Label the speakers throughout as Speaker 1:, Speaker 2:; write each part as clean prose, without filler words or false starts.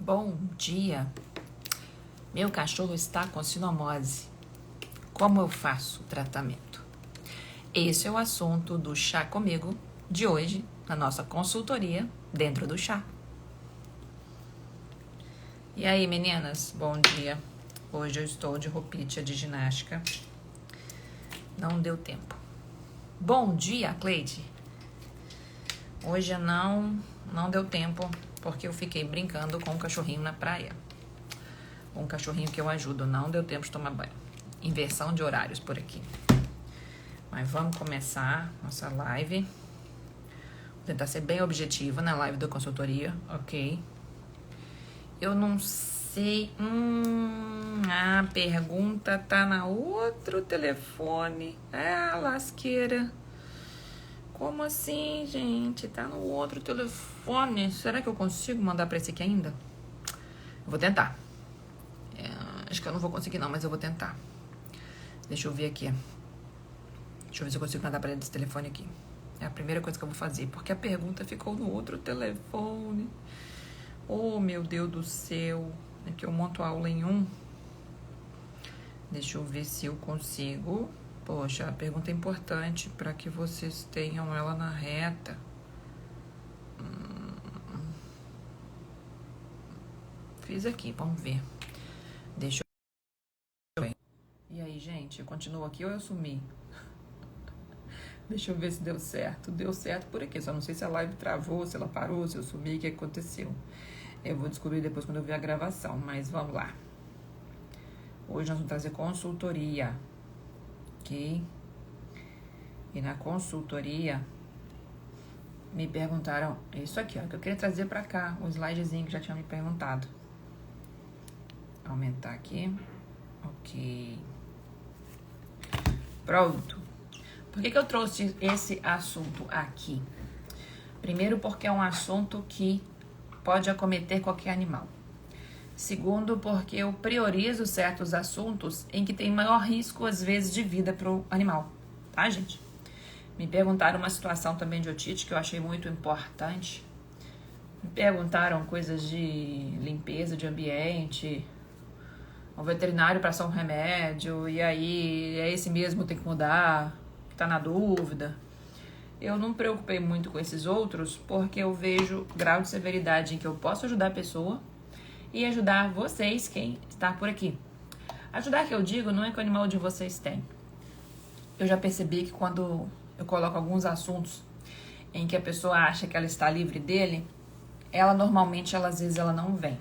Speaker 1: Bom dia. Meu cachorro está com sinomose. Como eu faço o tratamento? Esse é o assunto do Chá Comigo de hoje, na nossa consultoria dentro do chá. E aí, meninas? Bom dia. Hoje eu estou de roupinha de ginástica. Não deu tempo. Bom dia, Cleide. Hoje não deu tempo porque eu fiquei brincando com um cachorrinho na praia. Um cachorrinho que eu ajudo. Não deu tempo de tomar banho. Inversão de horários por aqui. Mas vamos começar nossa live. Vou tentar ser bem objetiva na live da consultoria, ok? Eu não sei... a pergunta tá na outro telefone. Lasqueira. Como assim, gente? Tá no outro telefone. Será que eu consigo mandar pra esse aqui ainda? Eu vou tentar. Acho que eu não vou conseguir não, mas eu vou tentar. Deixa eu ver aqui. Deixa eu ver se eu consigo mandar pra esse telefone aqui. É a primeira coisa que eu vou fazer, porque a pergunta ficou no outro telefone. Oh, meu Deus do céu. É que eu monto a aula em um. Deixa eu ver se eu consigo. Poxa, a pergunta é importante para que vocês tenham ela na reta. Fiz aqui, vamos ver. Deixa eu ver. E aí, gente, eu continuo aqui ou eu sumi? Deixa eu ver se deu certo. Deu certo por aqui. Só não sei se a live travou, se ela parou, se eu sumi, o que aconteceu. Eu vou descobrir depois quando eu ver a gravação, mas vamos lá. Hoje nós vamos trazer consultoria. Ok? E na consultoria me perguntaram isso aqui, ó, que eu queria trazer pra cá, o slidezinho que já tinham me perguntado. Aumentar aqui. Ok. Pronto. Por que eu trouxe esse assunto aqui? Primeiro, porque é um assunto que pode acometer qualquer animal. Segundo, porque eu priorizo certos assuntos em que tem maior risco, às vezes, de vida pro animal. Tá, gente? Me perguntaram uma situação também de otite que eu achei muito importante. Me perguntaram coisas de limpeza de ambiente, o veterinário passou um remédio, e aí é esse mesmo, tem que mudar, tá na dúvida. Eu não me preocupei muito com esses outros, porque eu vejo grau de severidade em que eu posso ajudar a pessoa e ajudar vocês, quem está por aqui. Ajudar que eu digo não é que o animal de vocês tem. Eu já percebi que quando eu coloco alguns assuntos em que a pessoa acha que ela está livre dele, ela normalmente, às vezes, ela não vem.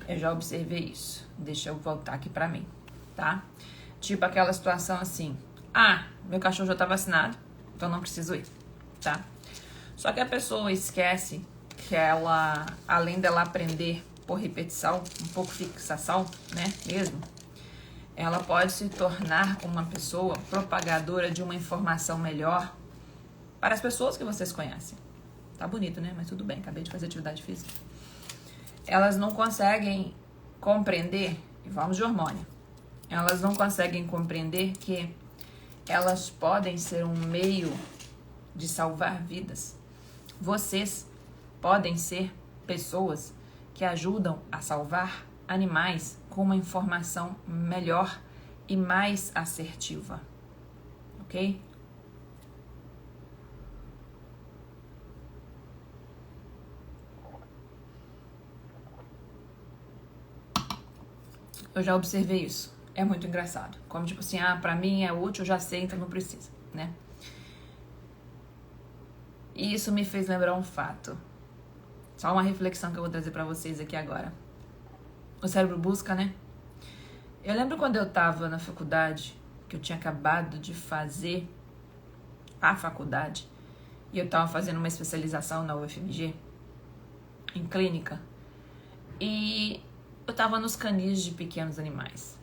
Speaker 1: Eu já observei isso. Deixa eu voltar aqui pra mim, tá? Tipo aquela situação assim, meu cachorro já tá vacinado, então não preciso ir, tá? Só que a pessoa esquece que ela, além dela aprender por repetição, um pouco fixação, né, mesmo, ela pode se tornar uma pessoa propagadora de uma informação melhor para as pessoas que vocês conhecem. Tá bonito, né? Mas tudo bem, acabei de fazer atividade física. Elas não conseguem compreender, e vamos de hormônio, elas não conseguem compreender que elas podem ser um meio de salvar vidas. Vocês podem ser pessoas que ajudam a salvar animais com uma informação melhor e mais assertiva, ok? Eu já observei isso. É muito engraçado. Como tipo assim, pra mim é útil, eu já sei, então não precisa, né? E isso me fez lembrar um fato. Só uma reflexão que eu vou trazer pra vocês aqui agora. O cérebro busca, né? Eu lembro quando eu tava na faculdade, que eu tinha acabado de fazer a faculdade, e eu tava fazendo uma especialização na UFMG, em clínica, e eu tava nos canis de pequenos animais.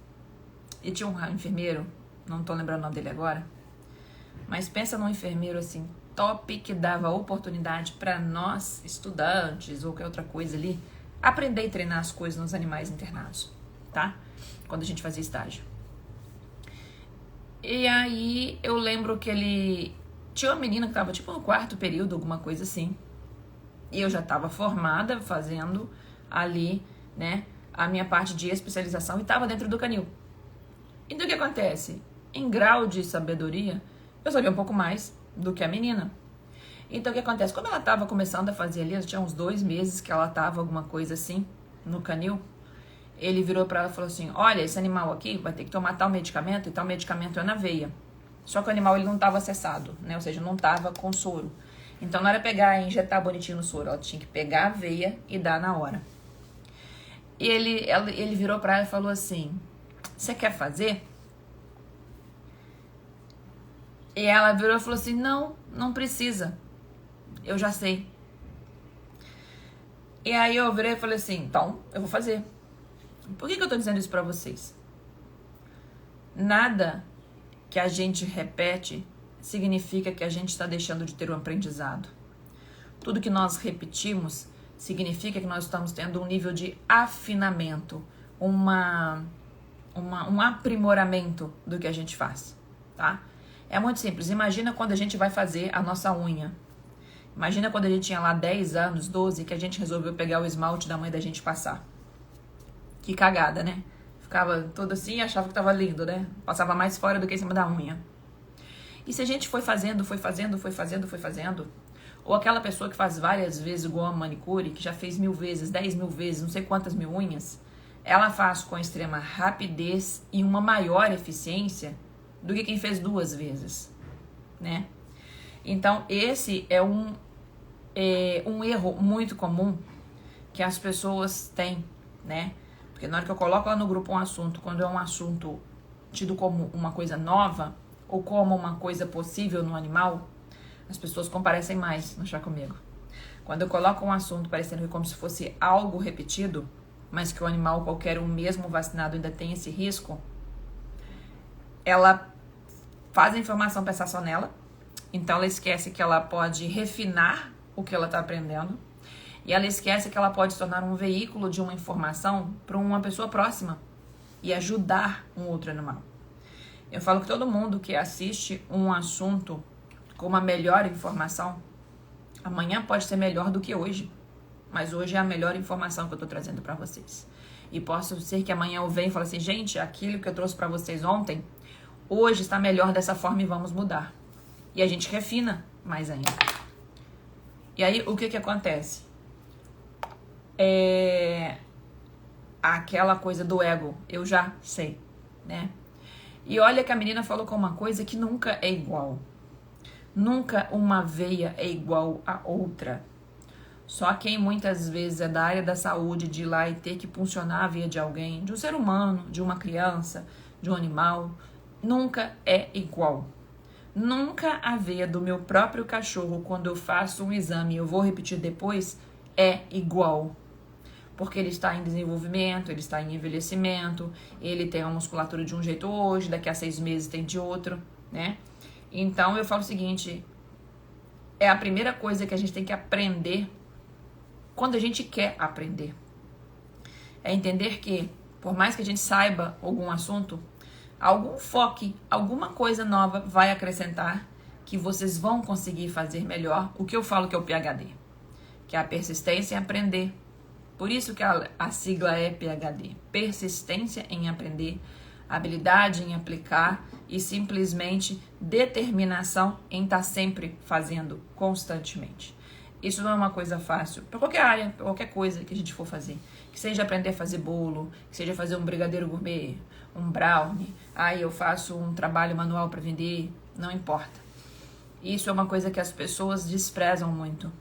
Speaker 1: E tinha um enfermeiro, não tô lembrando o nome dele agora, mas pensa num enfermeiro assim, top, que dava oportunidade para nós, estudantes ou qualquer outra coisa ali, aprender e treinar as coisas nos animais internados, tá? Quando a gente fazia estágio. E aí eu lembro que ele tinha uma menina que tava tipo no quarto período, alguma coisa assim. E eu já tava formada fazendo ali, né, a minha parte de especialização e estava dentro do canil. Então o que acontece? Em grau de sabedoria, eu sabia um pouco mais do que a menina. Então o que acontece? Quando ela estava começando a fazer ali, tinha uns 2 meses que ela estava alguma coisa assim no canil, ele virou para ela e falou assim: olha, esse animal aqui vai ter que tomar tal medicamento, e tal medicamento é na veia. Só que o animal ele não estava acessado, né? Ou seja, não estava com soro. Então não era pegar e injetar bonitinho no soro, ela tinha que pegar a veia e dar na hora. E ele virou para ela e falou assim: você quer fazer? E ela virou e falou assim: não precisa, eu já sei. E aí eu virei e falei assim: então eu vou fazer. Por que eu tô dizendo isso pra vocês? Nada que a gente repete significa que a gente está deixando de ter um aprendizado. Tudo que nós repetimos significa que nós estamos tendo um nível de afinamento, um aprimoramento do que a gente faz, tá? É muito simples. Imagina quando a gente vai fazer a nossa unha. Imagina quando a gente tinha lá 10 anos, 12, que a gente resolveu pegar o esmalte da mãe da gente passar. Que cagada, né? Ficava todo assim e achava que tava lindo, né? Passava mais fora do que em cima da unha. E se a gente foi fazendo, ou aquela pessoa que faz várias vezes igual a manicure, que já fez 1000 vezes, 10.000 vezes, não sei quantas mil unhas, ela faz com extrema rapidez e uma maior eficiência do que quem fez 2 vezes, né? Então, esse é um erro muito comum que as pessoas têm, né? Porque na hora que eu coloco lá no grupo um assunto, quando é um assunto tido como uma coisa nova ou como uma coisa possível no animal, as pessoas comparecem mais no Chá Comigo. Quando eu coloco um assunto parecendo como se fosse algo repetido, mas que o animal, qualquer um mesmo vacinado, ainda tem esse risco, ela faz a informação pensar só nela, então ela esquece que ela pode refinar o que ela está aprendendo, e ela esquece que ela pode se tornar um veículo de uma informação para uma pessoa próxima e ajudar um outro animal. Eu falo que todo mundo que assiste um assunto com uma melhor informação, amanhã pode ser melhor do que hoje, mas hoje é a melhor informação que eu estou trazendo para vocês. E posso ser que amanhã eu venha e fale assim: gente, aquilo que eu trouxe para vocês ontem, hoje está melhor dessa forma e vamos mudar. E a gente refina mais ainda. E aí, o que acontece? Aquela coisa do ego, eu já sei, né? E olha que a menina falou com uma coisa que nunca é igual. Nunca uma veia é igual a outra. Só quem muitas vezes é da área da saúde, de ir lá e ter que puncionar a veia de alguém, de um ser humano, de uma criança, de um animal, nunca é igual. Nunca a veia do meu próprio cachorro, quando eu faço um exame e eu vou repetir depois, é igual. Porque ele está em desenvolvimento, ele está em envelhecimento, ele tem a musculatura de um jeito hoje, daqui a 6 meses tem de outro, né? Então eu falo o seguinte: é a primeira coisa que a gente tem que aprender quando a gente quer aprender. É entender que, por mais que a gente saiba algum assunto, algum foco, alguma coisa nova vai acrescentar que vocês vão conseguir fazer melhor o que eu falo que é o PhD, que é a persistência em aprender. Por isso que a sigla é PhD. Persistência em aprender, habilidade em aplicar e simplesmente determinação em estar sempre fazendo constantemente. Isso não é uma coisa fácil para qualquer área, para qualquer coisa que a gente for fazer. Que seja aprender a fazer bolo, que seja fazer um brigadeiro gourmet, um brownie. Eu faço um trabalho manual para vender, não importa. Isso é uma coisa que as pessoas desprezam muito.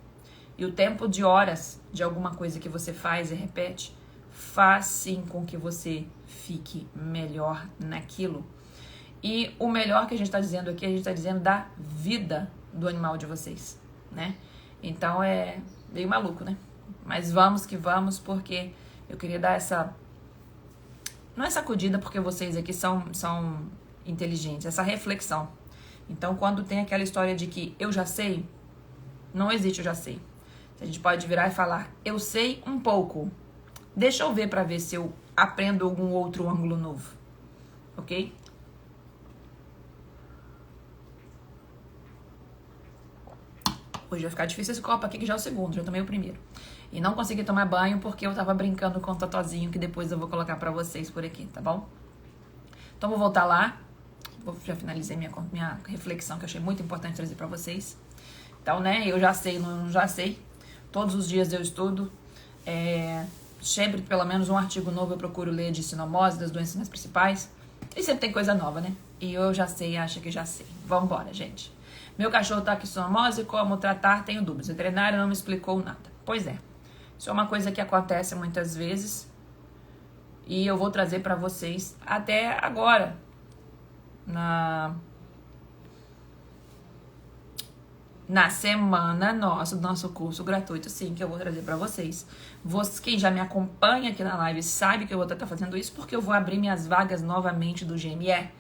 Speaker 1: E o tempo de horas de alguma coisa que você faz e repete, faz sim com que você fique melhor naquilo. E o melhor que a gente está dizendo aqui, a gente está dizendo da vida do animal de vocês, né? Então é meio maluco, né? Mas vamos que vamos, porque eu queria dar essa... Não é sacudida, porque vocês aqui são inteligentes, essa reflexão. Então, quando tem aquela história de que eu já sei, não existe eu já sei. A gente pode virar e falar: eu sei um pouco. Deixa eu ver para ver se eu aprendo algum outro ângulo novo. Ok? Hoje vai ficar difícil esse copo aqui, que já é o segundo, já tomei o primeiro. E não consegui tomar banho porque eu tava brincando com o totozinho, que depois eu vou colocar pra vocês por aqui, tá bom? Então vou voltar lá. Já finalizei minha reflexão, que eu achei muito importante trazer pra vocês. Então, né, eu já sei, não já sei. Todos os dias eu estudo. Sempre, pelo menos, um artigo novo eu procuro ler de sinomose, das doenças mais principais. E sempre tem coisa nova, né? E eu já sei, acho que já sei. Vambora, gente. Meu cachorro tá com sinomose, como tratar? Tenho dúvidas. O veterinário não me explicou nada. Pois é. Isso é uma coisa que acontece muitas vezes. E eu vou trazer pra vocês até agora. Na semana do nosso curso gratuito, sim, que eu vou trazer pra vocês. Quem já me acompanha aqui na live sabe que eu vou estar fazendo isso porque eu vou abrir minhas vagas novamente do GME,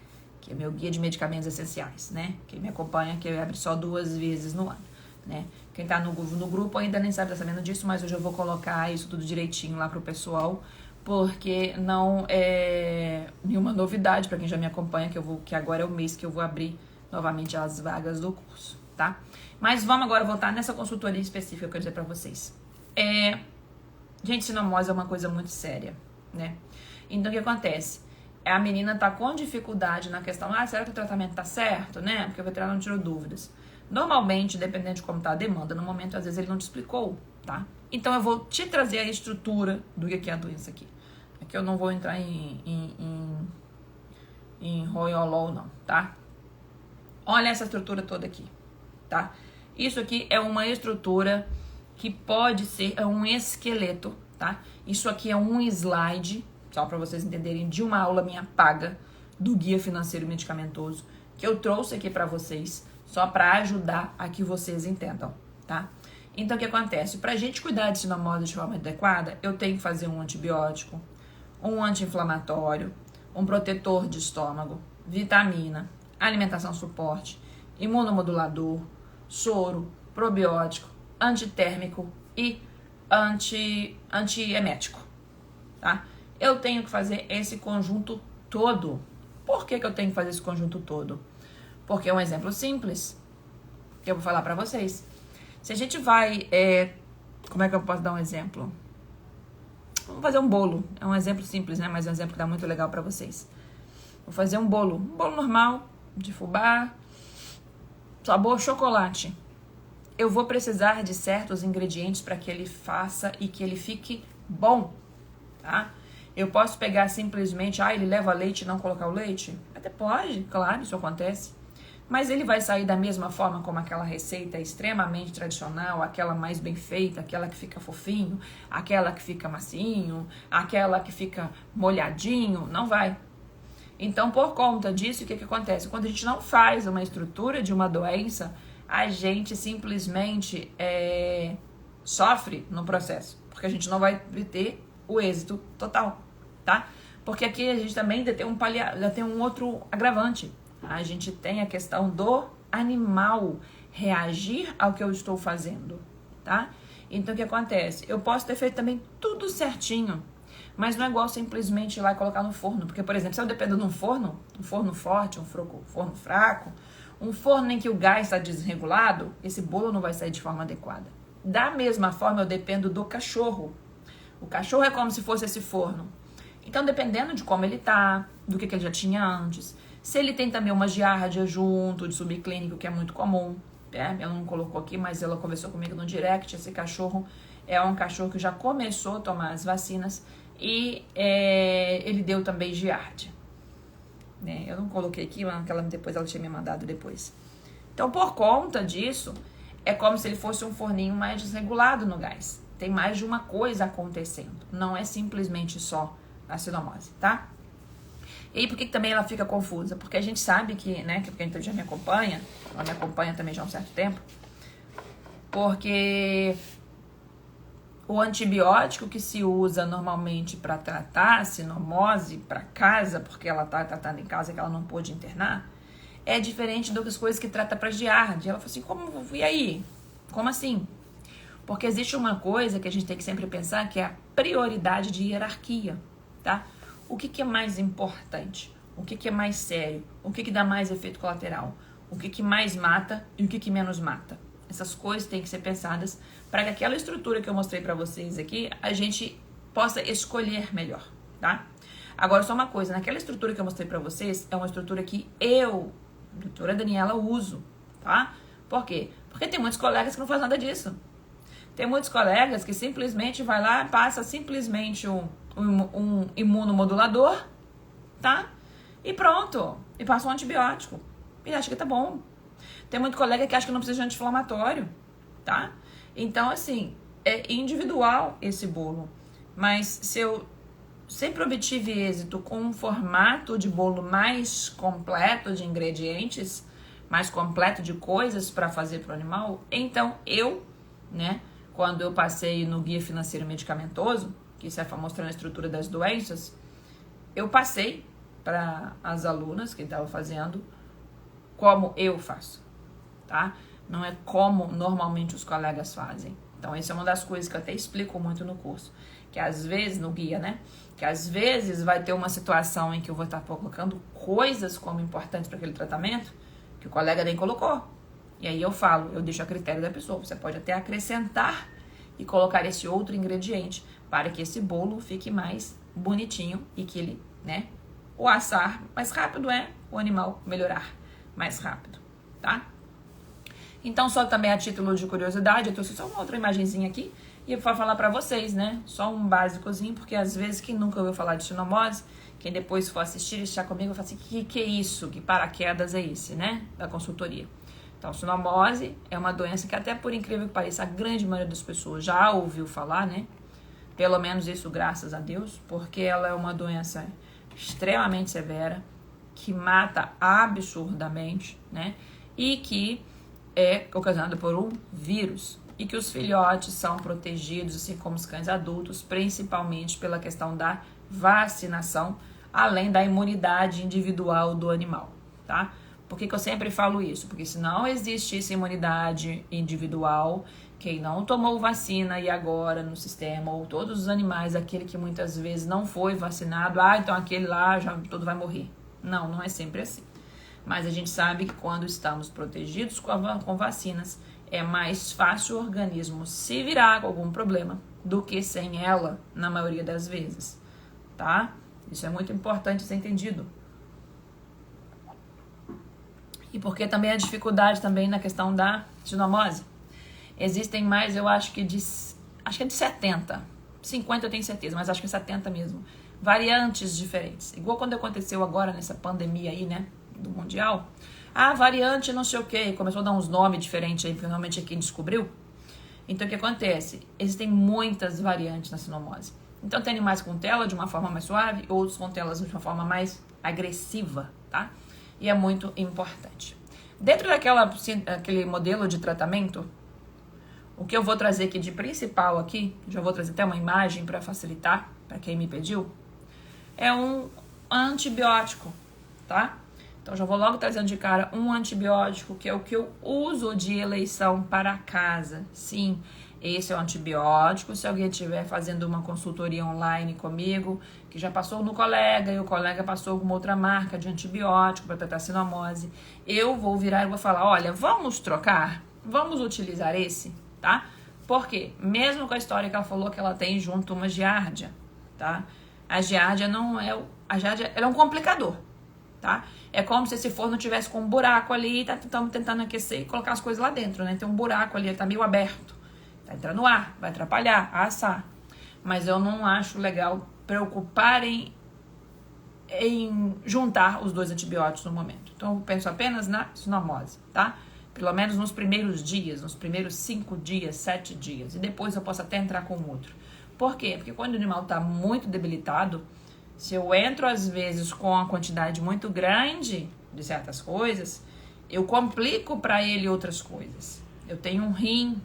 Speaker 1: que é meu guia de medicamentos essenciais, né? Quem me acompanha, que eu abro só 2 vezes no ano, né? Quem tá no grupo ainda nem sabe, tá sabendo disso, mas hoje eu vou colocar isso tudo direitinho lá pro pessoal, porque não é nenhuma novidade pra quem já me acompanha, que agora é o mês que eu vou abrir novamente as vagas do curso, tá? Mas vamos agora voltar nessa consultoria específica que eu quero dizer pra vocês. Gente, sinomose é uma coisa muito séria, né? Então, o que acontece? A menina tá com dificuldade na questão, será que o tratamento tá certo, né? Porque o veterinário não tirou dúvidas. Normalmente, dependendo de como tá a demanda, no momento, às vezes, ele não te explicou, tá? Então, eu vou te trazer a estrutura do que é a doença aqui. Aqui eu não vou entrar em roiolol, não, tá? Olha essa estrutura toda aqui, tá? Isso aqui é uma estrutura que pode ser um esqueleto, tá? Isso aqui é um slide, só para vocês entenderem, de uma aula minha paga do Guia Financeiro Medicamentoso, que eu trouxe aqui para vocês, só para ajudar a que vocês entendam, tá? Então, o que acontece? Pra gente cuidar de sinomose de forma adequada, eu tenho que fazer um antibiótico, um anti-inflamatório, um protetor de estômago, vitamina, alimentação suporte, imunomodulador, soro, probiótico, antitérmico e antiemético, tá? Eu tenho que fazer esse conjunto todo. Por que eu tenho que fazer esse conjunto todo? Porque é um exemplo simples que eu vou falar pra vocês. Se a gente vai... como é que eu posso dar um exemplo? Vamos fazer um bolo. É um exemplo simples, né? Mas é um exemplo que dá muito legal pra vocês. Vou fazer um bolo normal, de fubá, sabor chocolate. Eu vou precisar de certos ingredientes para que ele faça e que ele fique bom, tá? Eu posso pegar simplesmente, ele leva leite e não colocar o leite? Até pode, claro, isso acontece. Mas ele vai sair da mesma forma como aquela receita extremamente tradicional, aquela mais bem feita, aquela que fica fofinho, aquela que fica macinho, aquela que fica molhadinho? Não vai. Então, por conta disso, o que acontece? Quando a gente não faz uma estrutura de uma doença, a gente simplesmente sofre no processo, porque a gente não vai ter o êxito total, tá? Porque aqui a gente também ainda tem um outro agravante. A gente tem a questão do animal reagir ao que eu estou fazendo, tá? Então, o que acontece? Eu posso ter feito também tudo certinho, mas não é igual simplesmente ir lá e colocar no forno. Porque, por exemplo, se eu dependo de um forno forte, um forno fraco, um forno em que o gás está desregulado, esse bolo não vai sair de forma adequada. Da mesma forma, eu dependo do cachorro. O cachorro é como se fosse esse forno. Então, dependendo de como ele tá, do que ele já tinha antes, se ele tem também uma giardia junto, de subclínico, que é muito comum, ela não colocou aqui, mas ela conversou comigo no direct, esse cachorro é um cachorro que já começou a tomar as vacinas e ele deu também giardia. Eu não coloquei aqui, mas depois ela tinha me mandado depois. Então, por conta disso, é como se ele fosse um forninho mais desregulado no gás. Tem mais de uma coisa acontecendo. Não é simplesmente só a sinomose, tá? E aí, por que também ela fica confusa? Porque a gente sabe que, né, que quem já me acompanha, ela me acompanha também já há um certo tempo, porque o antibiótico que se usa normalmente para tratar a sinomose para casa, porque ela está tratando em casa que ela não pôde internar, é diferente das coisas que trata para giardia. Ela falou assim, e aí? Como assim? Porque existe uma coisa que a gente tem que sempre pensar, que é a prioridade de hierarquia, tá? O que é mais importante? O que é mais sério? O que dá mais efeito colateral? O que mais mata e o que menos mata? Essas coisas têm que ser pensadas para que aquela estrutura que eu mostrei para vocês aqui, a gente possa escolher melhor, tá? Agora, só uma coisa, naquela estrutura que eu mostrei para vocês, é uma estrutura que eu, doutora Daniela, uso, tá? Por quê? Porque tem muitos colegas que não fazem nada disso. Tem muitos colegas que simplesmente vai lá, passa simplesmente um imunomodulador, tá? E pronto. E passa um antibiótico. E acha que tá bom. Tem muito colega que acha que não precisa de anti-inflamatório, tá? Então, assim, é individual esse bolo. Mas se eu sempre obtive êxito com um formato de bolo mais completo de ingredientes, mais completo de coisas para fazer para o animal, então né, quando eu passei no Guia Financeiro Medicamentoso, que isso é mostrando a estrutura das doenças, eu passei para as alunas que estavam fazendo como eu faço, tá? Não é como normalmente os colegas fazem. Então, essa é uma das coisas que eu até explico muito no curso, que às vezes, no guia, né? Que às vezes vai ter uma situação em que eu vou estar colocando coisas como importantes para aquele tratamento que o colega nem colocou. E aí eu falo, eu deixo a critério da pessoa. Você pode até acrescentar e colocar esse outro ingrediente para que esse bolo fique mais bonitinho e que ele, né? O assar mais rápido é o animal melhorar mais rápido, tá? Então, só também a título de curiosidade, eu trouxe só uma outra imagenzinha aqui e eu vou falar pra vocês, né? Só um básicozinho, porque às vezes quem nunca ouviu falar de sinomose, quem depois for assistir e estar comigo, vai falar assim, que é isso? Que paraquedas é esse, né? Da consultoria. Então, sinomose é uma doença que até por incrível que pareça, a grande maioria das pessoas já ouviu falar, né? Pelo menos isso, graças a Deus, porque ela é uma doença extremamente severa, que mata absurdamente, né? E que é ocasionada por um vírus. E que os filhotes são protegidos, assim como os cães adultos, principalmente pela questão da vacinação, além da imunidade individual do animal, tá? Por que eu sempre falo isso? Porque se não existisse imunidade individual, quem não tomou vacina e agora no sistema, ou todos os animais, aquele que muitas vezes não foi vacinado, então aquele lá já todo vai morrer. Não, não é sempre assim. Mas a gente sabe que quando estamos protegidos com vacinas, é mais fácil o organismo se virar com algum problema do que sem ela, na maioria das vezes, tá? Isso é muito importante ser entendido. E porque também a dificuldade também na questão da sinomose. Existem mais, eu acho que é de 70, 50 eu tenho certeza, mas acho que é 70 mesmo, variantes diferentes. Igual quando aconteceu agora nessa pandemia aí, né, do mundial. Variante não sei o que, começou a dar uns nomes diferentes aí, finalmente é quem descobriu. Então o que acontece? Existem muitas variantes na sinomose. Então tem animais com tela de uma forma mais suave, outros com telas de uma forma mais agressiva, tá? E é muito importante. Dentro daquele modelo de tratamento, o que eu vou trazer aqui de principal aqui, já vou trazer até uma imagem para facilitar, para quem me pediu, é um antibiótico, tá? Então já vou logo trazendo de cara um antibiótico, que é o que eu uso de eleição para casa. Sim, esse é o antibiótico. Se alguém estiver fazendo uma consultoria online comigo, que já passou no colega e o colega passou alguma outra marca de antibiótico para tratar sinomose, eu vou virar e vou falar, olha, vamos trocar? Vamos utilizar esse, tá? Por quê? Mesmo com a história que ela falou que ela tem junto uma giardia, tá? A giardia não é... A giardia, ela é um complicador, tá? É como se esse forno tivesse com um buraco ali, tá tentando aquecer e colocar as coisas lá dentro, né? Tem um buraco ali, ele tá meio aberto. Tá entrando ar, vai atrapalhar, assar. Mas eu não acho legal preocuparem em juntar os dois antibióticos no momento. Então eu penso apenas na sinomose, tá? Pelo menos nos primeiros dias, nos primeiros 5 dias, 7 dias. E depois eu posso até entrar com outro. Por quê? Porque quando o animal tá muito debilitado, se eu entro às vezes com uma quantidade muito grande de certas coisas, eu complico para ele outras coisas. Eu tenho um rim,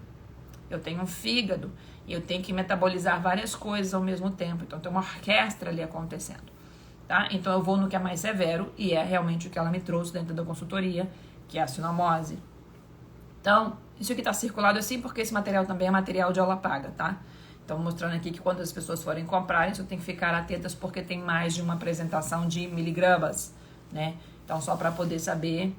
Speaker 1: eu tenho um fígado, e eu tenho que metabolizar várias coisas ao mesmo tempo. Então tem uma orquestra ali acontecendo, tá? Então eu vou no que é mais severo, e é realmente o que ela me trouxe dentro da consultoria, que é a sinomose. Então, isso aqui tá circulado assim porque esse material também é material de aula paga, tá? Então, mostrando aqui que quando as pessoas forem comprarem, você tem que ficar atentas porque tem mais de uma apresentação de miligramas, né? Então, só para poder saber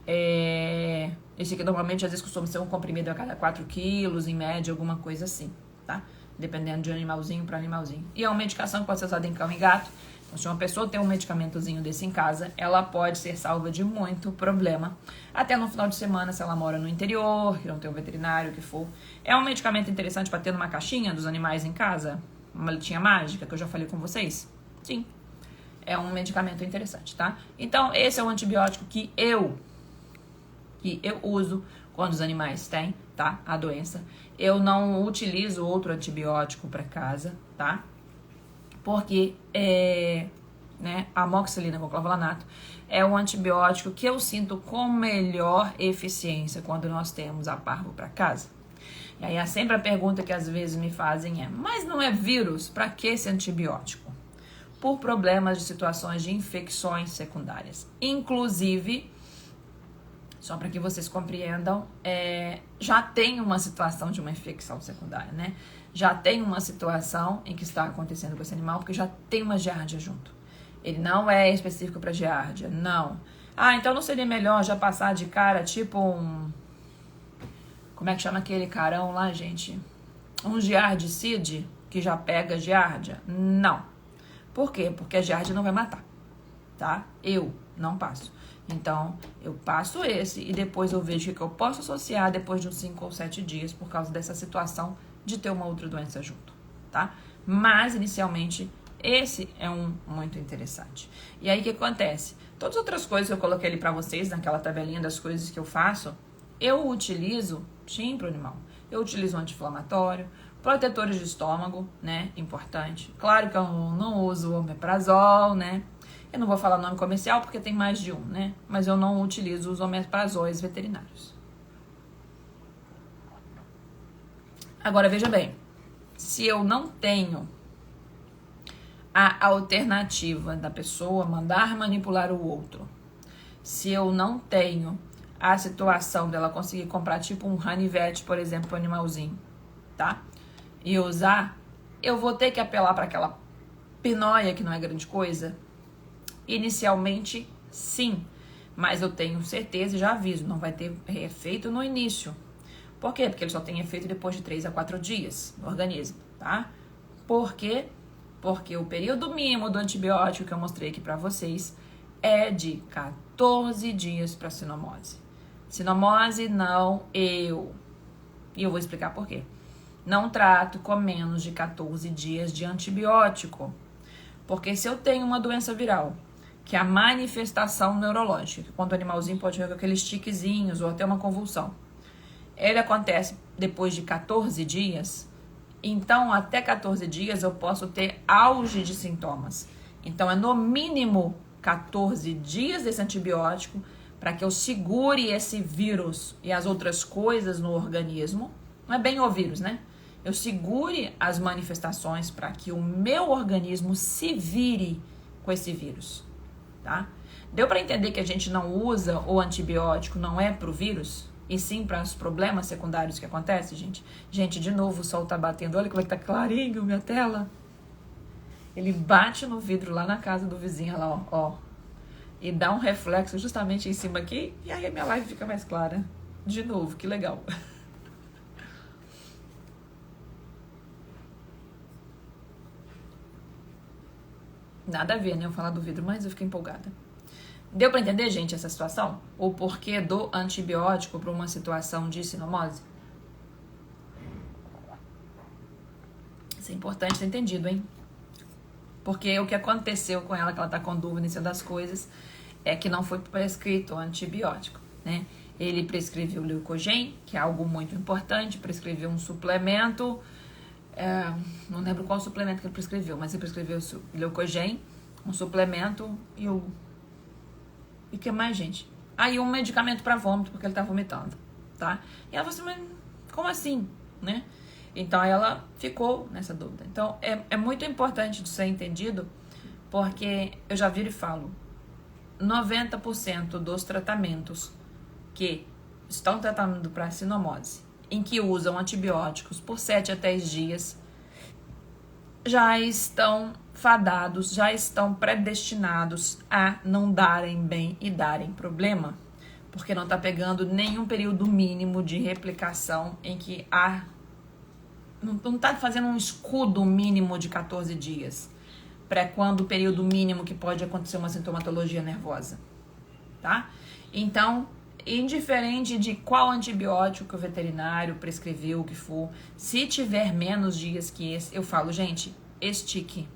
Speaker 1: Esse aqui normalmente às vezes costuma ser um comprimido a cada 4 quilos, em média, alguma coisa assim, tá? Dependendo de animalzinho para animalzinho. E é uma medicação que pode ser usada em cão e gato. Então, se uma pessoa tem um medicamentozinho desse em casa, ela pode ser salva de muito problema. Até no final de semana, se ela mora no interior, que não tem um veterinário, o que for. É um medicamento interessante para ter numa caixinha dos animais em casa? Uma litinha mágica, que eu já falei com vocês? Sim. É um medicamento interessante, tá? Então, esse é o antibiótico que eu uso quando os animais têm, tá? A doença. Eu não utilizo outro antibiótico para casa, tá? Porque a amoxicilina com clavulanato é um antibiótico que eu sinto com melhor eficiência quando nós temos a parvo para casa. E aí sempre a pergunta que às vezes me fazem é: mas não é vírus? Para que esse antibiótico? Por problemas de situações de infecções secundárias. Inclusive, só para que vocês compreendam, já tem uma situação de uma infecção secundária, né? Já tem uma situação em que está acontecendo com esse animal, porque já tem uma giardia junto. Ele não é específico para giardia, não. Então não seria melhor já passar de cara, tipo como é que chama aquele carão lá, gente? Um giardicide que já pega giardia? Não. Por quê? Porque a giardia não vai matar, tá? Eu não passo. Então, eu passo esse e depois eu vejo o que eu posso associar depois de uns 5 ou 7 dias por causa dessa situação de ter uma outra doença junto, tá? Mas, inicialmente, esse é um muito interessante. E aí, o que acontece? Todas as outras coisas que eu coloquei ali pra vocês, naquela tabelinha das coisas que eu faço, eu utilizo, sim, pro animal. Eu utilizo um anti-inflamatório, protetores de estômago, né? Importante. Claro que eu não uso omeprazol, né? Eu não vou falar nome comercial porque tem mais de um, né? Mas eu não utilizo os omeprazóis veterinários. Agora, veja bem. Se eu não tenho a alternativa da pessoa mandar manipular o outro, se eu não tenho a situação dela conseguir comprar tipo um Ranivete, por exemplo, para o animalzinho, tá? E usar, eu vou ter que apelar para aquela pinóia que não é grande coisa? Inicialmente, sim, mas eu tenho certeza e já aviso, não vai ter efeito no início. Por quê? Porque ele só tem efeito depois de 3 a 4 dias no organismo, tá? Por quê? Porque o período mínimo do antibiótico que eu mostrei aqui pra vocês é de 14 dias para sinomose. Sinomose não eu. E eu vou explicar por quê. Não trato com menos de 14 dias de antibiótico. Porque se eu tenho uma doença viral, que é a manifestação neurológica, que quando o animalzinho pode ver com aqueles tiquezinhos ou até uma convulsão, ele acontece depois de 14 dias, então até 14 dias eu posso ter auge de sintomas. Então é no mínimo 14 dias desse antibiótico para que eu segure esse vírus e as outras coisas no organismo. Não é bem o vírus, né? Eu segure as manifestações para que o meu organismo se vire com esse vírus, tá? Deu para entender que a gente não usa o antibiótico, não é pro vírus, e sim para os problemas secundários que acontecem, gente? Gente, de novo o sol tá batendo, olha como é que tá clarinho minha tela. Ele bate no vidro lá na casa do vizinho, lá, ó. E dá um reflexo justamente em cima aqui, e aí a minha live fica mais clara. De novo, que legal. Nada a ver, né? Eu falar do vidro, mas eu fiquei empolgada. Deu pra entender, gente, essa situação? O porquê do antibiótico para uma situação de sinomose? Isso é importante ser entendido, hein? Porque o que aconteceu com ela, que ela tá com dúvida em cima das coisas, é que não foi prescrito o antibiótico, né? Ele prescreveu Leucogen, que é algo muito importante, prescreveu um suplemento, não lembro qual suplemento que ele prescreveu, mas ele prescreveu Leucogen, um suplemento e o que mais, gente? E um medicamento para vômito, porque ele tá vomitando, tá? E ela falou assim, mas como assim, né? Então ela ficou nessa dúvida. Então é muito importante de ser entendido, porque eu já viro e falo, 90% dos tratamentos que estão tratando para sinomose, em que usam antibióticos por 7 a 10 dias, já estão fadados, já estão predestinados a não darem bem e darem problema. porque não está pegando nenhum período mínimo de replicação em que não está fazendo um escudo mínimo de 14 dias, para quando o período mínimo que pode acontecer uma sintomatologia nervosa, tá? Então, indiferente de qual antibiótico que o veterinário prescreveu, o que for, se tiver menos dias que esse, eu falo, gente, estique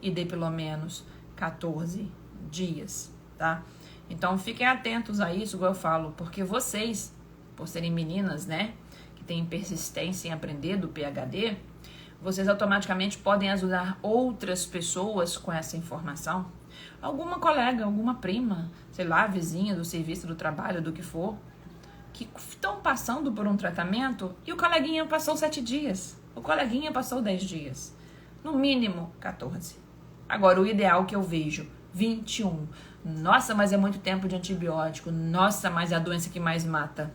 Speaker 1: e dê pelo menos 14 dias, tá? Então, fiquem atentos a isso, igual eu falo, porque vocês, por serem meninas, né, que têm persistência em aprender do PhD, vocês automaticamente podem ajudar outras pessoas com essa informação. Alguma colega, alguma prima, sei lá, vizinha do serviço, do trabalho, do que for, que estão passando por um tratamento e o coleguinha passou 7 dias, o coleguinha passou 10 dias, no mínimo 14. Agora, o ideal que eu vejo, 21. Nossa, mas é muito tempo de antibiótico. Nossa, mas é a doença que mais mata.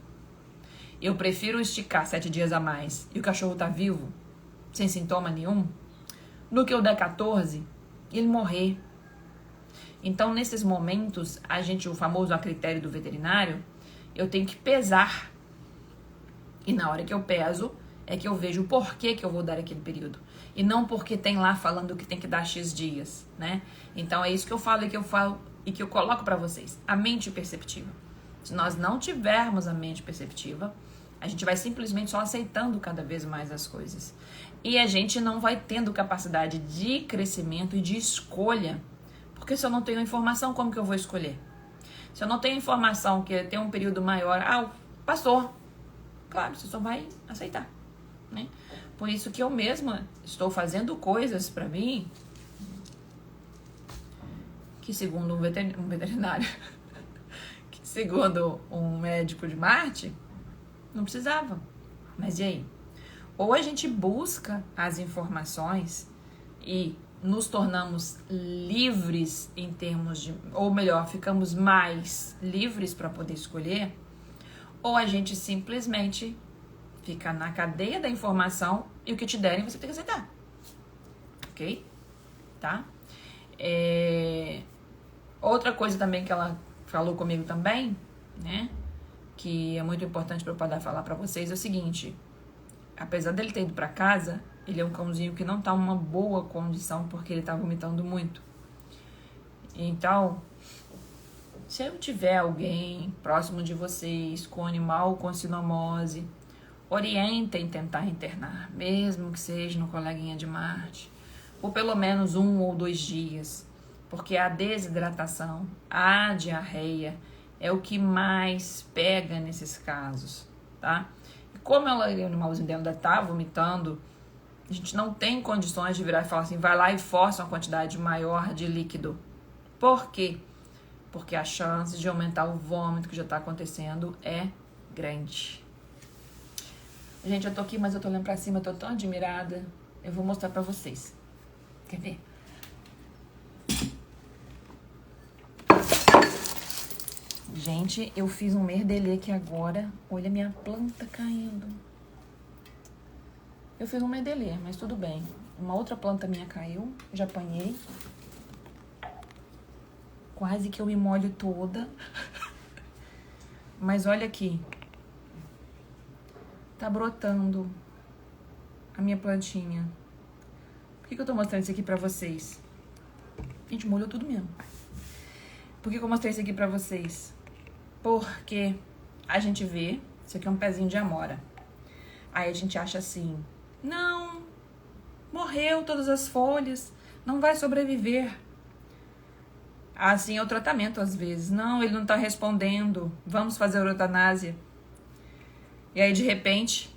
Speaker 1: Eu prefiro esticar 7 dias a mais e o cachorro tá vivo, sem sintoma nenhum, do que eu dar 14 e ele morrer. Então, nesses momentos, o famoso a critério do veterinário, eu tenho que pesar. E na hora que eu peso, é que eu vejo o porquê que eu vou dar aquele período. E não porque tem lá falando que tem que dar X dias, né? Então, é isso que eu falo e que eu coloco pra vocês. A mente perceptiva. Se nós não tivermos a mente perceptiva, a gente vai simplesmente só aceitando cada vez mais as coisas. E a gente não vai tendo capacidade de crescimento e de escolha. Porque se eu não tenho informação, como que eu vou escolher? Se eu não tenho informação que tem um período maior, passou. Claro, você só vai aceitar, né? Por isso que eu mesma estou fazendo coisas pra mim que segundo um veterinário, que segundo um médico de Marte, não precisava. Mas e aí? Ou a gente busca as informações e nos tornamos livres em termos de... Ou melhor, ficamos mais livres para poder escolher, ou a gente simplesmente fica na cadeia da informação e o que te derem você tem que aceitar. Ok? Tá? Outra coisa também que ela falou comigo também, né? Que é muito importante para eu poder falar para vocês, é o seguinte. Apesar dele ter ido para casa, ele é um cãozinho que não tá numa boa condição porque ele tá vomitando muito. Então, se eu tiver alguém próximo de vocês com animal com sinomose, orientem tentar internar, mesmo que seja no coleguinha de Marte, por pelo menos 1 ou 2 dias, porque a desidratação, a diarreia é o que mais pega nesses casos, tá? E como o animalzinho dela ainda tá vomitando, a gente não tem condições de virar e falar assim, vai lá e força uma quantidade maior de líquido. Por quê? Porque a chance de aumentar o vômito que já tá acontecendo é grande. Gente, eu tô aqui, mas eu tô olhando pra cima, eu tô tão admirada. Eu vou mostrar pra vocês. Quer ver? Gente, eu fiz um merdelê aqui agora. Olha a minha planta caindo. Eu fiz um merdelê, mas tudo bem. Uma outra planta minha caiu, já apanhei. Quase que eu me molho toda. Mas olha aqui. Tá brotando a minha plantinha. Por que eu tô mostrando isso aqui pra vocês? Gente, molhou tudo mesmo. Por que eu mostrei isso aqui pra vocês? Porque a gente vê, isso aqui é um pezinho de amora. Aí a gente acha assim, não, morreu todas as folhas, não vai sobreviver. Assim é o tratamento às vezes. Não, ele não tá respondendo, vamos fazer a eutanásia. E aí de repente,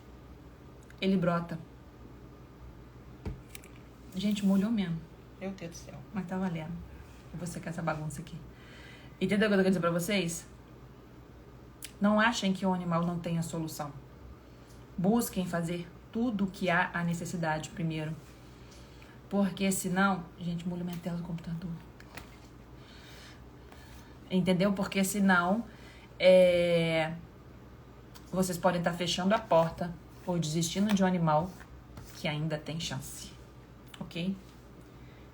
Speaker 1: ele brota. Gente, molhou mesmo. Meu Deus do céu. Mas tá valendo. Eu vou secar essa bagunça aqui. Entendeu o que eu tô querendo dizer pra vocês? Não achem que o animal não tenha solução. Busquem fazer tudo que há a necessidade primeiro. Porque senão... Gente, molho minha tela do computador. Entendeu? Porque senão... vocês podem estar fechando a porta ou desistindo de um animal que ainda tem chance. Ok?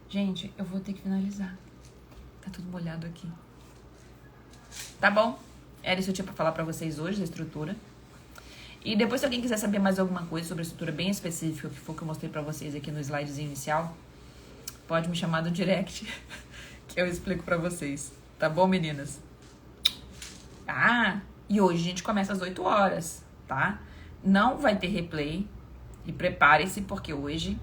Speaker 1: Gente, eu vou ter que finalizar. Tá tudo molhado aqui. Tá bom? Era isso que eu tinha pra falar pra vocês hoje, da estrutura. E depois, se alguém quiser saber mais alguma coisa sobre a estrutura bem específica, que foi o que eu mostrei pra vocês aqui no slidezinho inicial, pode me chamar no direct, que eu explico pra vocês. Tá bom, meninas? Ah, e hoje a gente começa às 8 horas, tá? Não vai ter replay. E preparem-se, porque hoje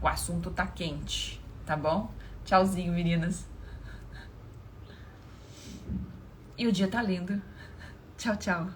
Speaker 1: o assunto tá quente, tá bom? Tchauzinho, meninas. E o dia tá lindo. Tchau, tchau.